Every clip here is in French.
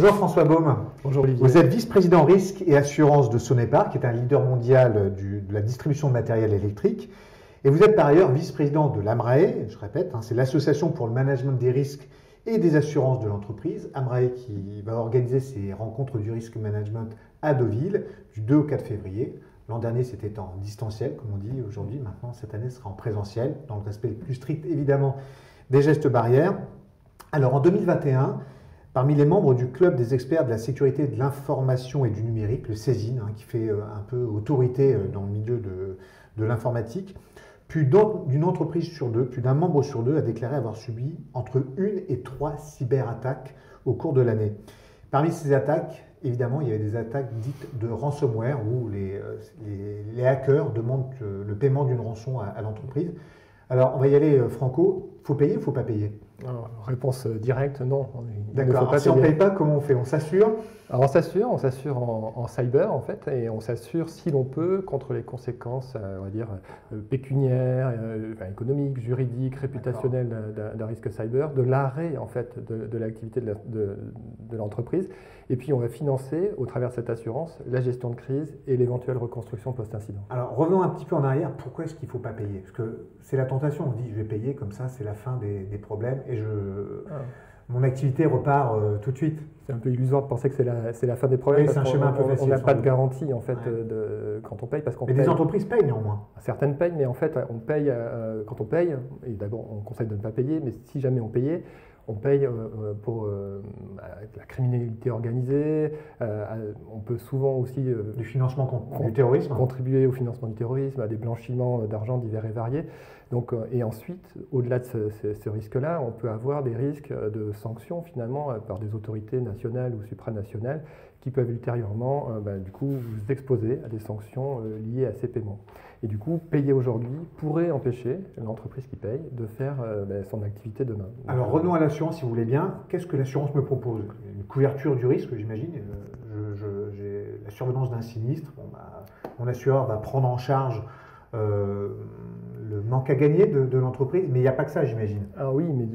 Bonjour François Baume. Bonjour Olivier. Vous êtes vice-président risque et assurance de Sonepar, qui est un leader mondial de la distribution de matériel électrique. Et vous êtes par ailleurs vice-président de l'AMRAE, je répète, c'est l'association pour le management des risques et des assurances de l'entreprise. AMRAE qui va organiser ses rencontres du risque management à Deauville du 2 au 4 février. L'an dernier, c'était en distanciel, comme on dit aujourd'hui. Maintenant, cette année, ce sera en présentiel, dans le respect le plus strict, évidemment, des gestes barrières. Alors, en 2021, parmi les membres du club des experts de la sécurité de l'information et du numérique, le CESIN, qui fait un peu autorité dans le milieu de l'informatique, plus d'une entreprise sur deux, plus d'un membre sur deux a déclaré avoir subi entre 1 et 3 cyberattaques au cours de l'année. Parmi ces attaques, évidemment, il y avait des attaques dites de ransomware où les hackers demandent le paiement d'une rançon à l'entreprise. Alors, on va y aller franco. Faut payer ou faut pas payer? Alors, réponse directe, non. D'accord. Si on ne paye pas, comment on fait? On s'assure? Alors on s'assure en cyber en fait, et on s'assure si l'on peut contre les conséquences, on va dire, pécuniaires, économiques, juridiques, réputationnelles d'un risque cyber, de l'arrêt en fait de l'activité de l'entreprise. Et puis on va financer, au travers de cette assurance, la gestion de crise et l'éventuelle reconstruction post-incident. Alors revenons un petit peu en arrière, pourquoi est-ce qu'il ne faut pas payer? Parce que c'est la tentation, on dit je vais payer, comme ça c'est la fin des problèmes et mon activité repart tout de suite. C'est un peu illusoire de penser que c'est la fin des problèmes. Oui, c'est un schéma un peu facile. On n'a pas de garantie en fait quand on paye. Mais des entreprises payent néanmoins. Certaines payent, mais en fait on paye quand on paye, et d'abord on conseille de ne pas payer, mais si jamais on payait, on paye pour la criminalité organisée, on peut souvent aussi du financement du terrorisme, contribuer au financement du terrorisme, à des blanchiments d'argent divers et variés. Donc, et ensuite, au-delà de ce risque-là, on peut avoir des risques de sanctions finalement par des autorités nationales ou supranationales qui peuvent ultérieurement du coup, vous exposer à des sanctions liées à ces paiements. Et du coup, payer aujourd'hui pourrait empêcher l'entreprise qui paye de faire son activité demain. Alors revenons à l'assurance si vous voulez bien. Qu'est-ce que l'assurance me propose? Une couverture du risque, j'imagine. J'ai la survenance d'un sinistre. Mon assureur va prendre en charge le manque à gagner de l'entreprise, mais il n'y a pas que ça, j'imagine. Ah oui, mais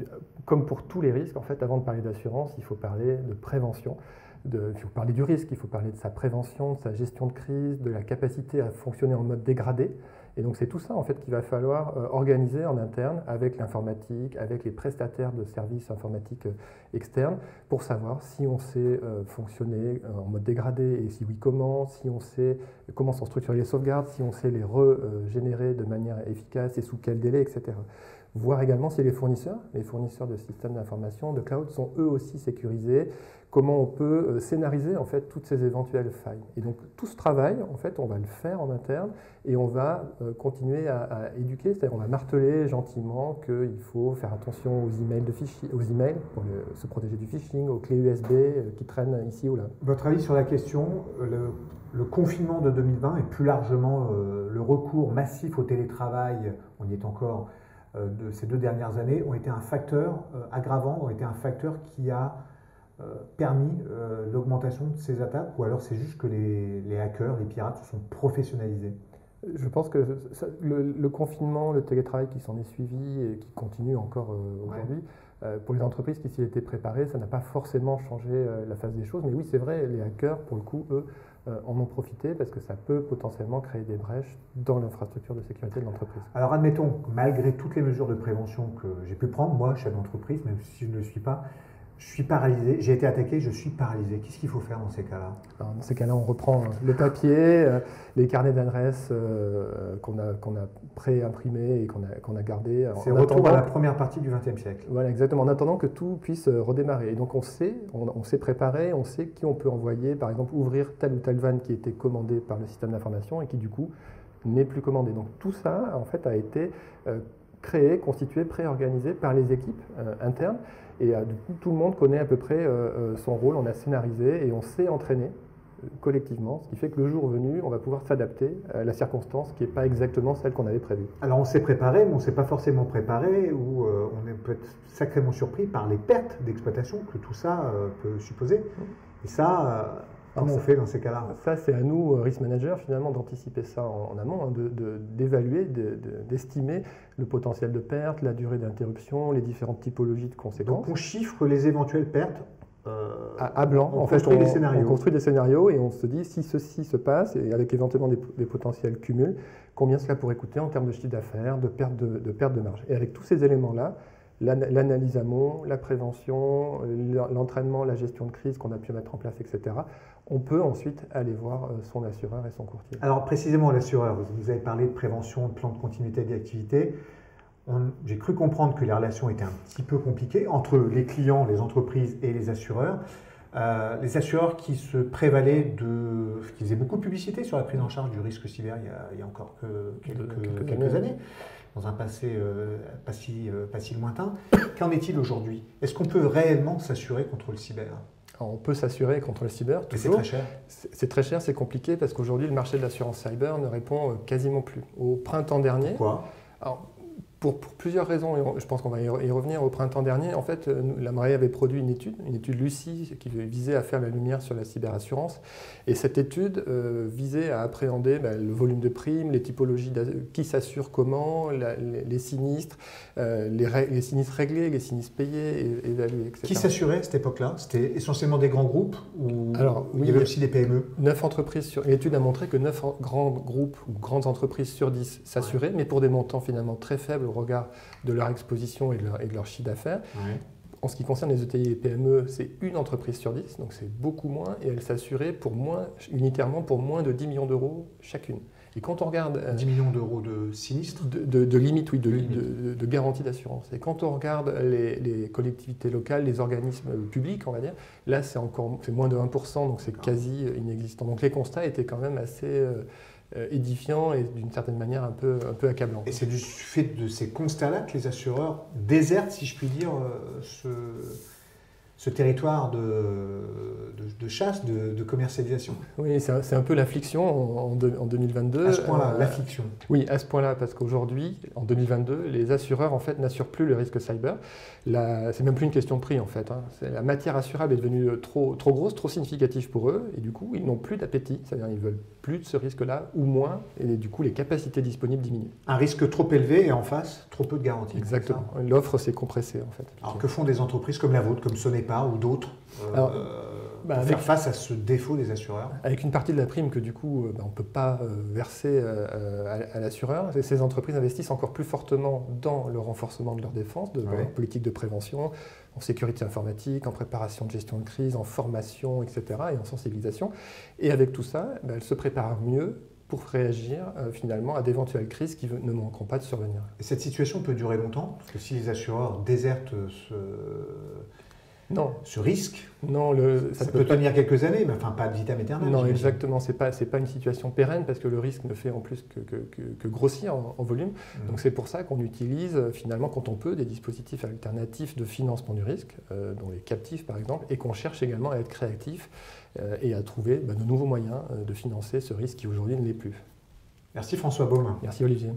comme pour tous les risques, en fait, avant de parler d'assurance, il faut parler de prévention. Il faut parler du risque, il faut parler de sa prévention, de sa gestion de crise, de la capacité à fonctionner en mode dégradé. Et donc c'est tout ça en fait qu'il va falloir organiser en interne avec l'informatique, avec les prestataires de services informatiques externes pour savoir si on sait fonctionner en mode dégradé et si oui comment, si on sait comment sont structurées les sauvegardes, si on sait les régénérer de manière efficace et sous quel délai, etc. Voir également si les fournisseurs de systèmes d'information, de cloud, sont eux aussi sécurisés, comment on peut scénariser en fait toutes ces éventuelles failles. Et donc tout ce travail, en fait, on va le faire en interne et on va continuer à éduquer, c'est-à-dire on va marteler gentiment qu'il faut faire attention aux emails pour se protéger du phishing, aux clés USB qui traînent ici ou là. Votre avis sur la question, le confinement de 2020 et plus largement le recours massif au télétravail, on y est encore, de ces 2 dernières années, ont été un facteur aggravant, ont été un facteur qui a permis l'augmentation de ces attaques, ou alors c'est juste que les hackers, les pirates se sont professionnalisés? Je pense que le confinement, le télétravail qui s'en est suivi et qui continue encore aujourd'hui, pour les entreprises qui s'y étaient préparées, ça n'a pas forcément changé la face des choses. Mais oui, c'est vrai, les hackers, pour le coup, eux, en ont profité parce que ça peut potentiellement créer des brèches dans l'infrastructure de sécurité de l'entreprise. Alors admettons, malgré toutes les mesures de prévention que j'ai pu prendre, moi, chef d'entreprise, même si je ne le suis pas, je suis paralysé, j'ai été attaqué, je suis paralysé. Qu'est-ce qu'il faut faire dans ces cas-là? Dans ces cas-là, on reprend le papier, les carnets d'adresses qu'on a pré-imprimés et qu'on a gardés. C'est retour à la première partie du XXe siècle. Voilà, exactement, en attendant que tout puisse redémarrer. Et donc on s'est préparé, on sait qui on peut envoyer, par exemple, ouvrir telle ou telle vanne qui était commandée par le système d'information et qui du coup n'est plus commandée. Donc tout ça, en fait, a été créé, constitué, pré-organisé par les équipes internes. Et du coup, tout le monde connaît à peu près son rôle, on a scénarisé et on s'est entraîné collectivement, ce qui fait que le jour venu, on va pouvoir s'adapter à la circonstance qui n'est pas exactement celle qu'on avait prévue. Alors on s'est préparé, mais on ne s'est pas forcément préparé, ou on est peut-être sacrément surpris par les pertes d'exploitation que tout ça peut supposer. Et ça, comment on fait dans ces cas-là? Ça, c'est à nous, risk managers, finalement, d'anticiper ça en amont, d'évaluer, d'estimer le potentiel de perte, la durée d'interruption, les différentes typologies de conséquences. Donc on chiffre les éventuelles pertes à blanc. On construit des scénarios. On construit des scénarios et on se dit si ceci se passe, et avec éventuellement des potentiels cumuls, combien cela pourrait coûter en termes de chiffre d'affaires, de perte de marge. Et avec tous ces éléments-là, l'analyse amont, la prévention, l'entraînement, la gestion de crise qu'on a pu mettre en place, etc., on peut ensuite aller voir son assureur et son courtier. Alors précisément l'assureur, vous avez parlé de prévention, de plan de continuité d'activité. J'ai cru comprendre que les relations étaient un petit peu compliquées entre les clients, les entreprises et les assureurs. Les assureurs qui se prévalaient qui faisaient beaucoup de publicité sur la prise en charge du risque cyber il y a encore quelques années, dans un passé pas si lointain. Qu'en est-il aujourd'hui? Est-ce qu'on peut réellement s'assurer contre le cyber? Alors, on peut s'assurer contre le cyber. Mais c'est très cher. C'est très cher, c'est compliqué parce qu'aujourd'hui, le marché de l'assurance cyber ne répond quasiment plus. Au printemps dernier. Pourquoi? Alors, pour plusieurs raisons, et je pense qu'on va y revenir. Au printemps dernier, en fait, l'AMRAE avait produit une étude Lucie, qui visait à faire la lumière sur la cyberassurance. Et cette étude visait à appréhender le volume de primes, les typologies, qui s'assure comment, les sinistres, les sinistres réglés, les sinistres payés, évalués, etc. Qui s'assurait à cette époque-là? C'était essentiellement des grands groupes ou Alors, oui, il y avait aussi des PME? 9 entreprises l'étude a montré que 9 grands groupes ou grandes entreprises sur 10 s'assuraient, mais pour des montants finalement très faibles au regard de leur exposition et de leur chiffre d'affaires. Ouais. En ce qui concerne les ETI et PME, c'est une entreprise sur 10, donc c'est beaucoup moins, et elles s'assuraient unitairement pour moins de 10 millions d'euros chacune. Et quand on regarde... 10 millions d'euros de sinistres? De limite, oui, de garantie d'assurance. Et quand on regarde les collectivités locales, les organismes publics, on va dire, là c'est moins de 1%, donc c'est quasi inexistant. Donc les constats étaient quand même assez... édifiant et d'une certaine manière un peu accablant. Et c'est du fait de ces constats-là que les assureurs désertent, si je puis dire, ce territoire de chasse, de commercialisation. Oui, c'est un peu l'affliction en 2022. À ce point-là, l'affliction. Oui, à ce point-là, parce qu'aujourd'hui, en 2022, les assureurs en fait n'assurent plus le risque cyber. C'est même plus une question de prix en fait. La matière assurable est devenue trop grosse, trop significative pour eux, et du coup, ils n'ont plus d'appétit. C'est-à-dire, ils veulent plus de ce risque-là ou moins, et du coup, les capacités disponibles diminuent. Un risque trop élevé et en face, trop peu de garanties. Exactement. L'offre s'est compressée en fait. Alors que font des entreprises comme la vôtre, comme Sonepar ou d'autres pour faire face à ce défaut des assureurs? Avec une partie de la prime que du coup on ne peut pas verser à l'assureur, ces entreprises investissent encore plus fortement dans le renforcement de leur défense, de leur politique de prévention, en sécurité informatique, en préparation de gestion de crise, en formation, etc. et en sensibilisation. Et avec tout ça, elles se préparent mieux pour réagir finalement à d'éventuelles crises qui ne manqueront pas de survenir. Et cette situation peut durer longtemps? Parce que si les assureurs désertent ce risque, ça peut tenir quelques années, mais enfin pas de vitam aeternam. Non, exactement, c'est pas une situation pérenne parce que le risque ne fait en plus que grossir en volume. Donc c'est pour ça qu'on utilise finalement, quand on peut, des dispositifs alternatifs de financement du risque, dont les captifs par exemple, et qu'on cherche également à être créatif et à trouver de nouveaux moyens de financer ce risque qui aujourd'hui ne l'est plus. Merci François Baume. Merci Olivier.